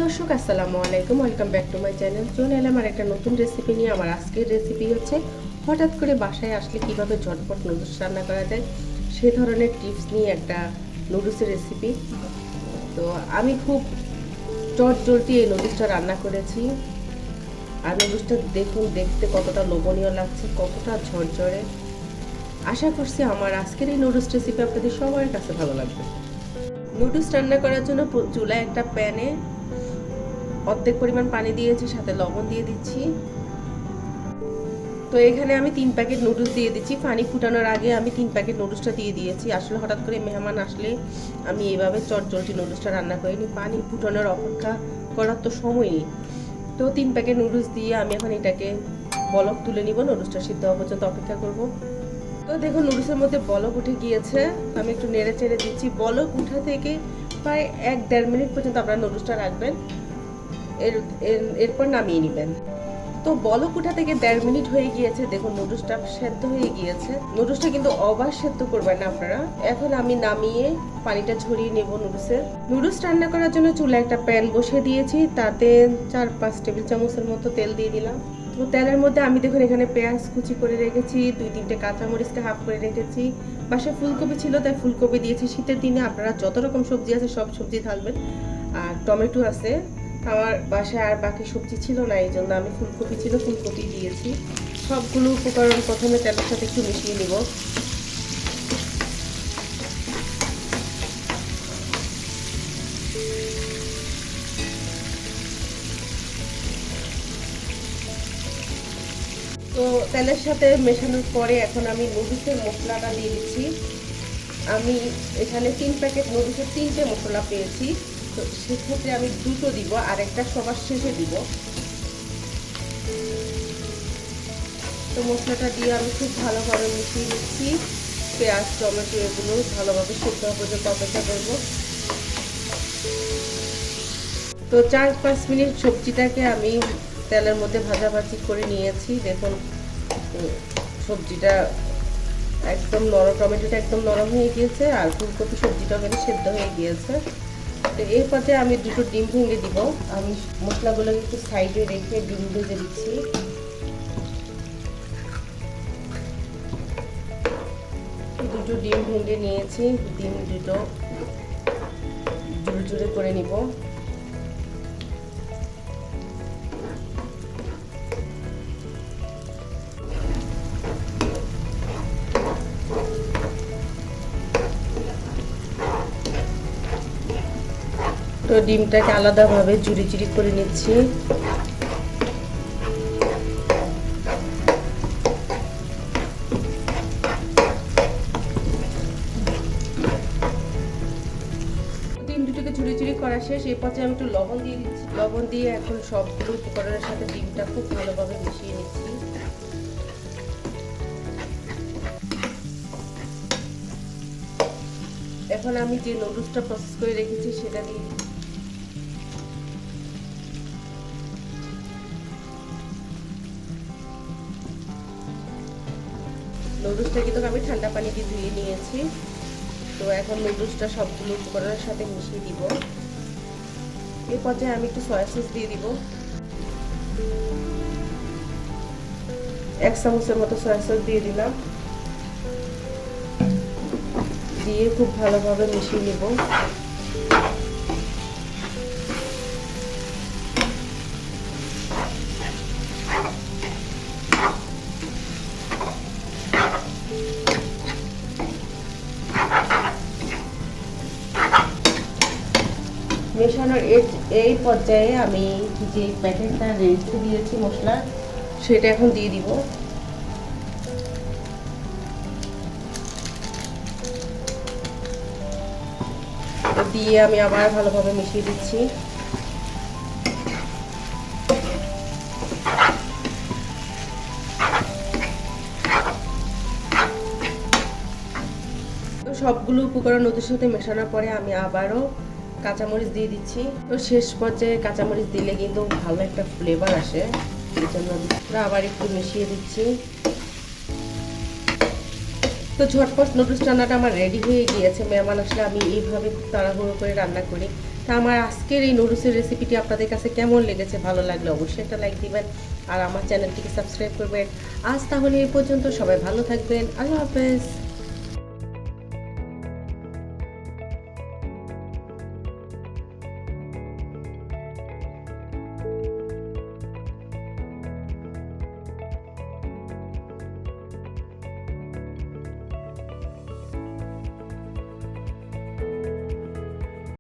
দর্শক আসসালামু আলাইকুম, welcome back to my channel. চলে এলাম আর একটা নতুন রেসিপি নিয়ে। আমার আজকের রেসিপি হচ্ছে হঠাৎ করে বাসায় আসলে কিভাবে ঝটপট নুডলস রান্না করা যায় সেই ধরনের টিপস নিয়ে একটা নুডলসের রেসিপি। তো আমি খুব চটজলদি এই নুডলসটা রান্না করেছি। আর নুডলসটা দেখুন, দেখতে কতটা লোভনীয় লাগছে, কতটা ঝরঝরে। আশা করছি আমার আজকের এই নুডলস রেসিপি আপনাদের সবার কাছে ভালো লাগবে। নুডলস রান্না করার জন্য চুলায় একটা প্যানে অর্ধেক পরিমাণ পানি দিয়েছি, সাথে লবণ দিয়ে দিচ্ছি। তো এখানে আমি 3 প্যাকেট নুডলস দিয়ে দিচ্ছি। পানি ফুটানোর আগে আমি 3 প্যাকেট নুডলসটা দিয়ে দিয়েছি। আসলে হঠাৎ করে মেহমান আসলে আমি এইভাবে চটজলদি নুডলসটা রান্না করিনি, পানি ফুটানোর অপেক্ষা করার তো সময় নেই। তো 3 প্যাকেট নুডলস দিয়ে আমি এখন এটাকে বলক তুলে নিব, নুডলসটা সিদ্ধ হওয়া পর্যন্ত অপেক্ষা করব। তো দেখুন নুডলসের মধ্যে বলক উঠে গিয়েছে। আমি একটু নেড়ে চেড়ে দিচ্ছি। বলক উঠা থেকে প্রায় 1-1.5 মিনিট পর্যন্ত আপনারা নুডলসটা রাখবেন, এরপর নামিয়ে নেবেন। তো বলক উঠা থেকে 1.5 মিনিট হয়ে গিয়েছে। দেখুন নুডলসটা সেদ্ধ হয়ে গিয়েছে। নুডলসটা কিন্তু ওভার সেদ্ধ করবেন না আপনারা। এখন আমি নামিয়ে পানিটা ঝরিয়ে নেব নুডলসের। নুডলস রান্না করার জন্য চুলায় একটা প্যান বসিয়ে দিয়েছি, তাতে 4-5 টেবিল চামচের মতো তেল দিয়ে দিলাম। তো তেলের মধ্যে আমি দেখুন এখানে পেঁয়াজ কুচি করে রেখেছি, 2-3টে কাঁচামরিচকে হাফ করে রেখেছি। বাসায় ফুলকপি ছিল তাই ফুলকপি দিয়েছি। শীতের দিনে আপনারা যত রকম সবজি আছে সব সবজি থাকবেন। আর টমেটো আছে, আমার বাসায় আর বাকি সবজি ছিল না, এই জন্য আমি ফুলকপি ছিল ফুলকপি দিয়েছি। সবগুলো উপকরণ প্রথমে তেলের সাথে একটু মিশিয়ে নিব। তো তেলের সাথে মেশানোর পরে এখন আমি নুডলসের মশলাটা দিয়ে দিচ্ছি। আমি এখানে 3 প্যাকেট নুডলসের 3টে মশলা পেয়েছি, তো সেক্ষেত্রে আমি 2টো দিব আর একটা সবার শেষে দিব। তো মশলাটা দিয়ে আমি খুব ভালোভাবে মিশিয়ে নিচ্ছি। পেঁয়াজ টমেটো এগুলো ভালোভাবে সেদ্ধ হওয়া পর্যন্ত অপেক্ষা করব। তো 4-5 মিনিট সবজিটাকে আমি তেলের মধ্যে ভাজাভাজি করে নিয়েছি। দেখুন সবজিটা একদম নরম, টমেটোটা একদম নরম হয়ে গিয়েছে আর ফুলকপি সবজিটাও কিন্তু সেদ্ধ হয়ে গিয়েছে। তো এই পর্যায়ে আমি 2টো ডিম ভেঙে দিব। আমি মশলাগুলো একটু সাইডে রেখে ডিম ভেজে দিচ্ছি। দুটো ডিম ভেঙে নিয়েছি, ডিম দুটো জুড়ে জুড়ে করে নিব। তো ডিমটাকে আলাদাভাবে জুড়ি জুড়ি করে নিচ্ছি। ডিম দুটোকে ঝুড়ি ঝুড়ি করা শেষ। এই পর্যায়ে আমি একটু লবণ দিয়ে দিচ্ছি। লবণ দিয়ে এখন সবগুলো উপকরণের সাথে ডিমটা খুব ভালোভাবে মিশিয়ে নিচ্ছি। এখন আমি যে নুডলসটা প্রসেস করে রেখেছি সেটা দিয়ে দিচ্ছি। নুডলসটা কিন্তু আমি ঠান্ডা পানি দিয়ে ধুয়ে নিয়েছি। তো এখন নুডলসটা সবগুলো উপকরণের সাথে মিশিয়ে দিব। এই পর্যায়ে আমি একটু সয়া সস দিয়ে দিব। 1 চামচের মতো সয়া সস দিয়ে দিলাম। দিয়ে খুব ভালোভাবে মিশিয়ে নেব। মেশানোর এই পর্যায়ে আমি যে প্যাকেটটা রেখে দিয়েছি মশলা, সেটা এখন দিয়ে দিব। দিয়ে আমি আবার ভালোভাবে মিশিয়ে দিচ্ছি। তো সবগুলো উপকরণ ওদের সাথে মেশানোর পরে আমি আবারও কাঁচামরিচ দিয়ে দিচ্ছি। তো শেষ পর্যায়ে কাঁচামরিচ দিলে কিন্তু ভালো একটা ফ্লেভার আসে, এই জন্য আবার একটু মিশিয়ে দিচ্ছি। তো ঝটপট নুডলস রান্নাটা আমার রেডি হয়ে গিয়েছে। মেহমান আসলে আমি এইভাবে তাড়াহুড়ো করে রান্না করি। তা আমার আজকের এই নুডলসের রেসিপিটি আপনাদের কাছে কেমন লেগেছে, ভালো লাগলে অবশ্যই একটা লাইক দিবেন আর আমার চ্যানেলটিকে সাবস্ক্রাইব করবেন। আজ তাহলে এই পর্যন্ত, সবাই ভালো থাকবেন, আল্লাহ হাফেজ।